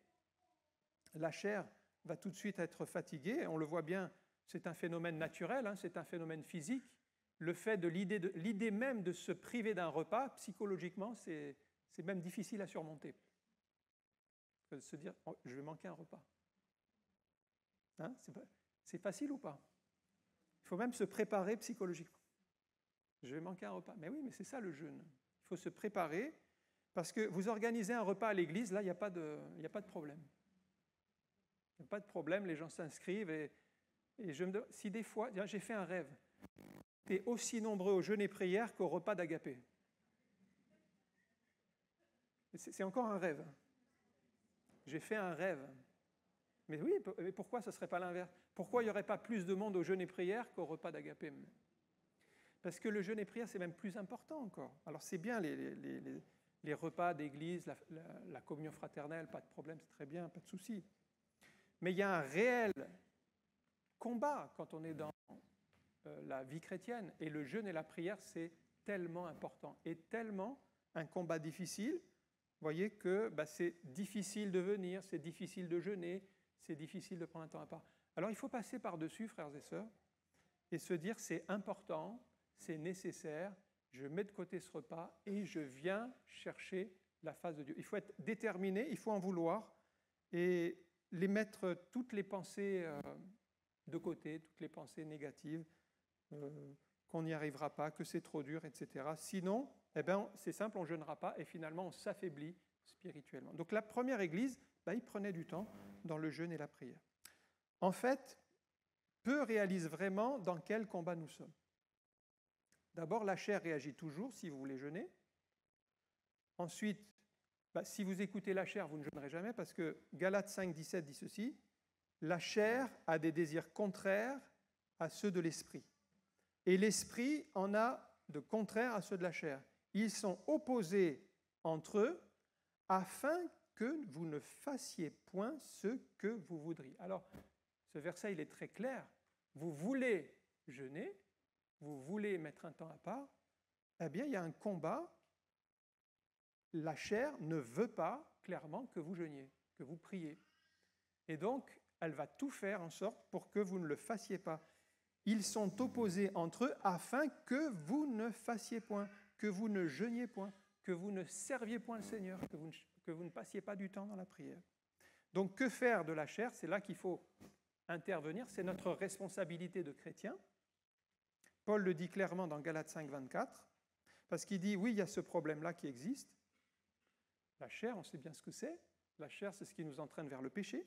La chair va tout de suite être fatiguée. On le voit bien, c'est un phénomène naturel, c'est un phénomène physique. Le fait de l'idée même de se priver d'un repas, psychologiquement, c'est même difficile à surmonter. De se dire, oh, je vais manquer un repas. C'est facile ou pas ? Il faut même se préparer psychologiquement. Je vais manquer un repas. Mais oui, mais c'est ça le jeûne. Il faut se préparer parce que vous organisez un repas à l'église, là, il n'y a pas de problème. Il n'y a pas de problème, les gens s'inscrivent et je me demande si des fois, j'ai fait un rêve. Tu es aussi nombreux au jeûne et prière qu'au repas d'Agapé. C'est encore un rêve. J'ai fait un rêve. Mais oui, pourquoi ce ne serait pas l'inverse ? Pourquoi il n'y aurait pas plus de monde au jeûne et prière qu'au repas d'Agapé ? Parce que le jeûne et prière, c'est même plus important encore. Alors c'est bien les repas d'église, la communion fraternelle, pas de problème, c'est très bien, pas de souci. Mais il y a un réel combat quand on est dans la vie chrétienne. Et le jeûne et la prière, c'est tellement important et tellement un combat difficile. Vous voyez que c'est difficile de venir, c'est difficile de jeûner, c'est difficile de prendre un temps à part. Alors il faut passer par-dessus, frères et sœurs, et se dire c'est important, c'est nécessaire, je mets de côté ce repas et je viens chercher la face de Dieu. Il faut être déterminé, il faut en vouloir et les mettre toutes les pensées de côté toutes les pensées négatives, qu'on n'y arrivera pas, que c'est trop dur, etc. Sinon, eh ben, c'est simple, on ne jeûnera pas et finalement on s'affaiblit spirituellement. Donc la première Église, ils prenaient du temps dans le jeûne et la prière. En fait, peu réalisent vraiment dans quel combat nous sommes. D'abord, la chair réagit toujours si vous voulez jeûner. Ensuite, si vous écoutez la chair, vous ne jeûnerez jamais parce que Galates 5, 17 dit ceci, la chair a des désirs contraires à ceux de l'esprit. Et l'esprit en a de contraires à ceux de la chair. Ils sont opposés entre eux afin que vous ne fassiez point ce que vous voudriez. Alors, ce verset, il est très clair. Vous voulez jeûner, vous voulez mettre un temps à part, eh bien, il y a un combat. La chair ne veut pas clairement que vous jeûniez, que vous priez. Et donc, elle va tout faire en sorte pour que vous ne le fassiez pas. Ils sont opposés entre eux afin que vous ne fassiez point, que vous ne jeûniez point, que vous ne serviez point le Seigneur, que vous ne passiez pas du temps dans la prière. Donc, que faire de la chair? C'est là qu'il faut intervenir, c'est notre responsabilité de chrétien. Paul le dit clairement dans Galates 5, 24, parce qu'il dit, oui, il y a ce problème-là qui existe. La chair, on sait bien ce que c'est. La chair, c'est ce qui nous entraîne vers le péché.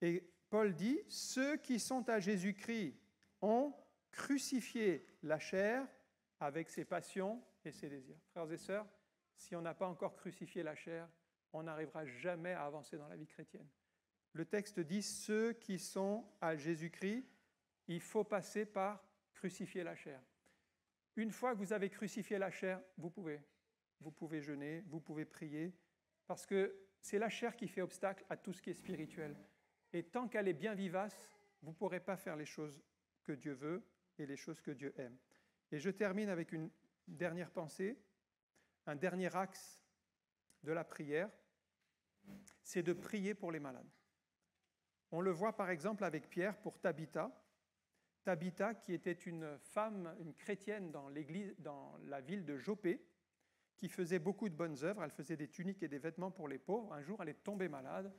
Et Paul dit, ceux qui sont à Jésus-Christ ont crucifié la chair avec ses passions et ses désirs. Frères et sœurs, si on n'a pas encore crucifié la chair, on n'arrivera jamais à avancer dans la vie chrétienne. Le texte dit, ceux qui sont à Jésus-Christ, il faut passer par crucifier la chair. Une fois que vous avez crucifié la chair, vous pouvez jeûner, vous pouvez prier, parce que c'est la chair qui fait obstacle à tout ce qui est spirituel. Et tant qu'elle est bien vivace, vous ne pourrez pas faire les choses que Dieu veut et les choses que Dieu aime. Et je termine avec une dernière pensée, un dernier axe de la prière, c'est de prier pour les malades. On le voit par exemple avec Pierre pour Tabitha. Tabitha, qui était une femme, une chrétienne dans la ville de Joppé, qui faisait beaucoup de bonnes œuvres. Elle faisait des tuniques et des vêtements pour les pauvres. Un jour, elle est tombée malade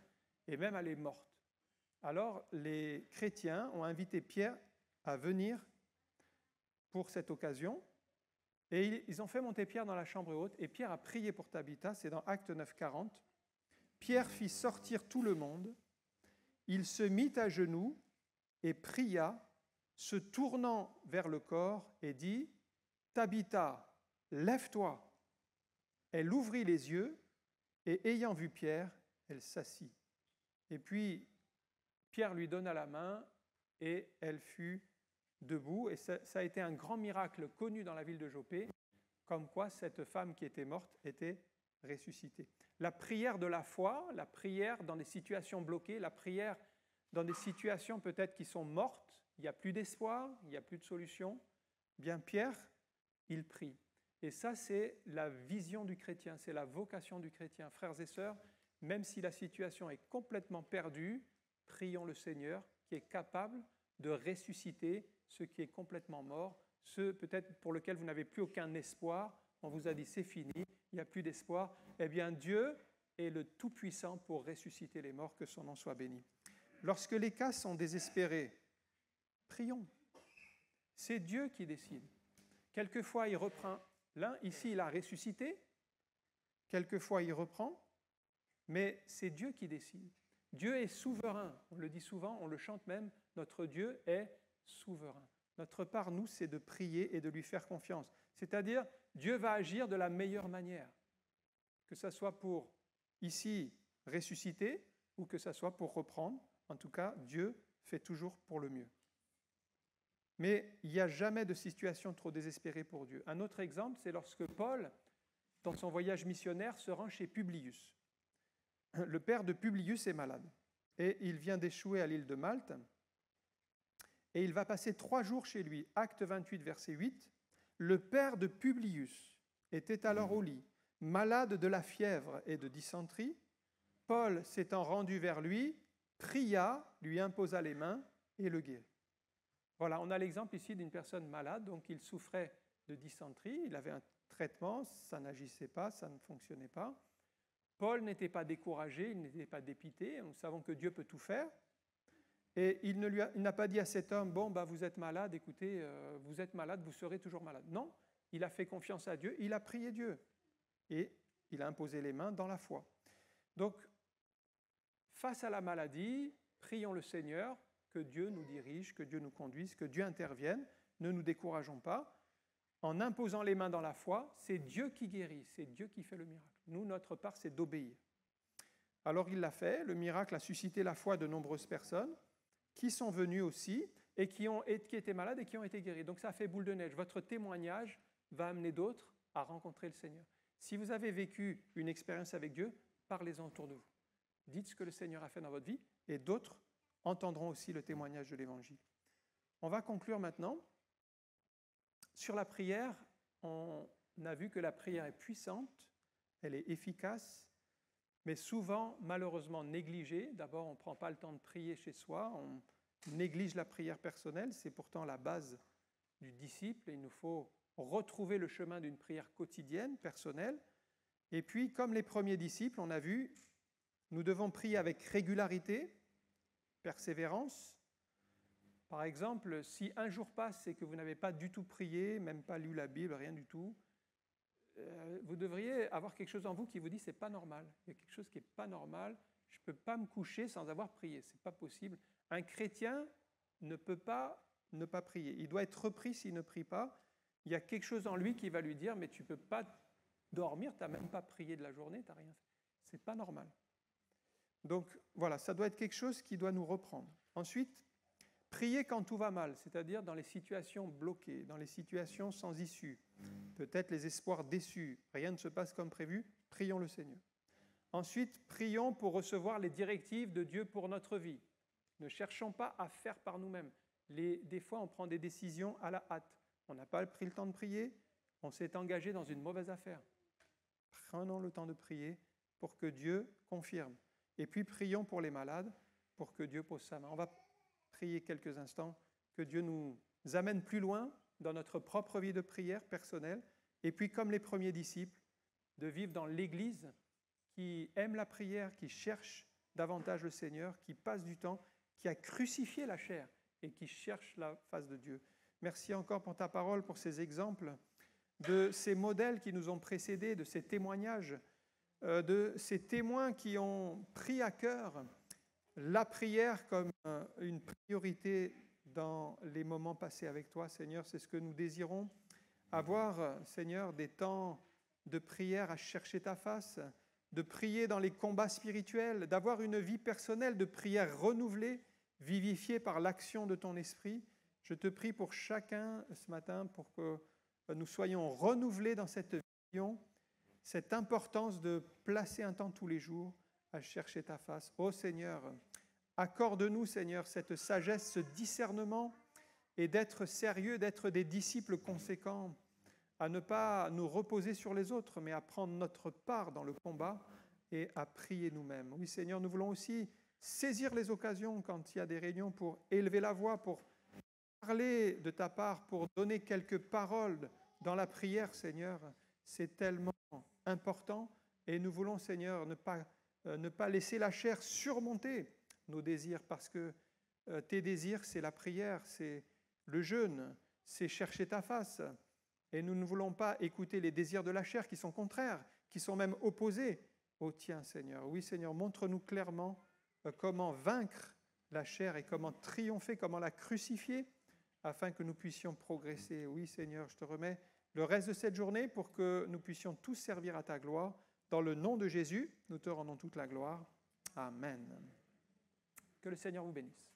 et même elle est morte. Alors, les chrétiens ont invité Pierre à venir pour cette occasion et ils ont fait monter Pierre dans la chambre haute et Pierre a prié pour Tabitha, c'est dans Actes 9, 40. Pierre fit sortir tout le monde, il se mit à genoux et pria, se tournant vers le corps et dit « Tabitha, lève-toi !» Elle ouvrit les yeux et ayant vu Pierre, elle s'assit. Et puis, Pierre lui donna la main et elle fut debout. Et ça a été un grand miracle connu dans la ville de Joppé, comme quoi cette femme qui était morte était ressuscitée. La prière de la foi, la prière dans des situations bloquées, la prière dans des situations peut-être qui sont mortes, il n'y a plus d'espoir, il n'y a plus de solution, bien Pierre, il prie. Et ça, c'est la vision du chrétien, c'est la vocation du chrétien. Frères et sœurs, même si la situation est complètement perdue, prions le Seigneur qui est capable de ressusciter ce qui est complètement mort, ceux peut-être pour lesquels vous n'avez plus aucun espoir. On vous a dit c'est fini, il n'y a plus d'espoir. Eh bien, Dieu est le Tout-Puissant pour ressusciter les morts, que son nom soit béni. Lorsque les cas sont désespérés, prions. C'est Dieu qui décide. Quelquefois, il reprend. L'un, ici, il a ressuscité. Quelquefois, il reprend. Mais c'est Dieu qui décide. Dieu est souverain. On le dit souvent, on le chante même. Notre Dieu est souverain. Notre part, nous, c'est de prier et de lui faire confiance. C'est-à-dire, Dieu va agir de la meilleure manière. Que ce soit pour, ici, ressusciter ou que ce soit pour reprendre. En tout cas, Dieu fait toujours pour le mieux. Mais il n'y a jamais de situation trop désespérée pour Dieu. Un autre exemple, c'est lorsque Paul, dans son voyage missionnaire, se rend chez Publius. Le père de Publius est malade et il vient d'échouer à l'île de Malte et il va passer 3 jours chez lui. Acte 28, verset 8. Le père de Publius était alors au lit, malade de la fièvre et de dysenterie. Paul, s'étant rendu vers lui, pria, lui imposa les mains et le guérit. Voilà, on a l'exemple ici d'une personne malade, donc il souffrait de dysenterie, il avait un traitement, ça n'agissait pas, ça ne fonctionnait pas. Paul n'était pas découragé, il n'était pas dépité, nous savons que Dieu peut tout faire. Et il n'a pas dit à cet homme, bon, vous êtes malade, écoutez, vous êtes malade, vous serez toujours malade. Non, il a fait confiance à Dieu, il a prié Dieu. Et il a imposé les mains dans la foi. Donc, face à la maladie, prions le Seigneur, que Dieu nous dirige, que Dieu nous conduise, que Dieu intervienne. Ne nous décourageons pas. En imposant les mains dans la foi, c'est Dieu qui guérit, c'est Dieu qui fait le miracle. Nous, notre part, c'est d'obéir. Alors il l'a fait, le miracle a suscité la foi de nombreuses personnes qui sont venues aussi et qui étaient malades et qui ont été guéries. Donc ça a fait boule de neige. Votre témoignage va amener d'autres à rencontrer le Seigneur. Si vous avez vécu une expérience avec Dieu, parlez-en autour de vous. Dites ce que le Seigneur a fait dans votre vie et d'autres entendront aussi le témoignage de l'Évangile. On va conclure maintenant. Sur la prière, on a vu que la prière est puissante, elle est efficace, mais souvent, malheureusement, négligée. D'abord, on ne prend pas le temps de prier chez soi, on néglige la prière personnelle, c'est pourtant la base du disciple, et il nous faut retrouver le chemin d'une prière quotidienne, personnelle. Et puis, comme les premiers disciples, on a vu, nous devons prier avec régularité, persévérance. Par exemple, si un jour passe et que vous n'avez pas du tout prié, même pas lu la Bible, rien du tout, vous devriez avoir quelque chose en vous qui vous dit « c'est pas normal ». Il y a quelque chose qui n'est pas normal. Je ne peux pas me coucher sans avoir prié. Ce n'est pas possible. Un chrétien ne peut pas ne pas prier. Il doit être repris s'il ne prie pas. Il y a quelque chose en lui qui va lui dire « mais tu ne peux pas dormir, tu n'as même pas prié de la journée, tu n'as rien fait ». Ce n'est pas normal. Donc voilà, ça doit être quelque chose qui doit nous reprendre. Ensuite, prier quand tout va mal, c'est-à-dire dans les situations bloquées, dans les situations sans issue, peut-être les espoirs déçus, rien ne se passe comme prévu, prions le Seigneur. Ensuite, prions pour recevoir les directives de Dieu pour notre vie. Ne cherchons pas à faire par nous-mêmes. Des fois, on prend des décisions à la hâte. On n'a pas pris le temps de prier, on s'est engagé dans une mauvaise affaire. Prenons le temps de prier pour que Dieu confirme. Et puis, prions pour les malades, pour que Dieu pose sa main. On va prier quelques instants, que Dieu nous amène plus loin dans notre propre vie de prière personnelle, et puis comme les premiers disciples, de vivre dans l'Église qui aime la prière, qui cherche davantage le Seigneur, qui passe du temps, qui a crucifié la chair et qui cherche la face de Dieu. Merci encore pour ta parole, pour ces exemples, de ces modèles qui nous ont précédés, de ces témoignages, de ces témoins qui ont pris à cœur la prière comme une priorité dans les moments passés avec toi, Seigneur. C'est ce que nous désirons, avoir, Seigneur, des temps de prière à chercher ta face, de prier dans les combats spirituels, d'avoir une vie personnelle de prière renouvelée, vivifiée par l'action de ton esprit. Je te prie pour chacun ce matin pour que nous soyons renouvelés dans cette vision, cette importance de placer un temps tous les jours à chercher ta face. Ô Seigneur, accorde-nous, Seigneur, cette sagesse, ce discernement et d'être sérieux, d'être des disciples conséquents, à ne pas nous reposer sur les autres, mais à prendre notre part dans le combat et à prier nous-mêmes. Oui, Seigneur, nous voulons aussi saisir les occasions quand il y a des réunions pour élever la voix, pour parler de ta part, pour donner quelques paroles dans la prière, Seigneur. C'est tellement important et nous voulons, Seigneur, ne pas laisser la chair surmonter nos désirs, parce que tes désirs, c'est la prière, c'est le jeûne, c'est chercher ta face. Et nous ne voulons pas écouter les désirs de la chair qui sont contraires, qui sont même opposés au tien, Seigneur. Oui, Seigneur, montre-nous clairement comment vaincre la chair et comment triompher, comment la crucifier, afin que nous puissions progresser. Oui, Seigneur, je te remets le reste de cette journée pour que nous puissions tous servir à ta gloire. Dans le nom de Jésus, nous te rendons toute la gloire. Amen. Que le Seigneur vous bénisse.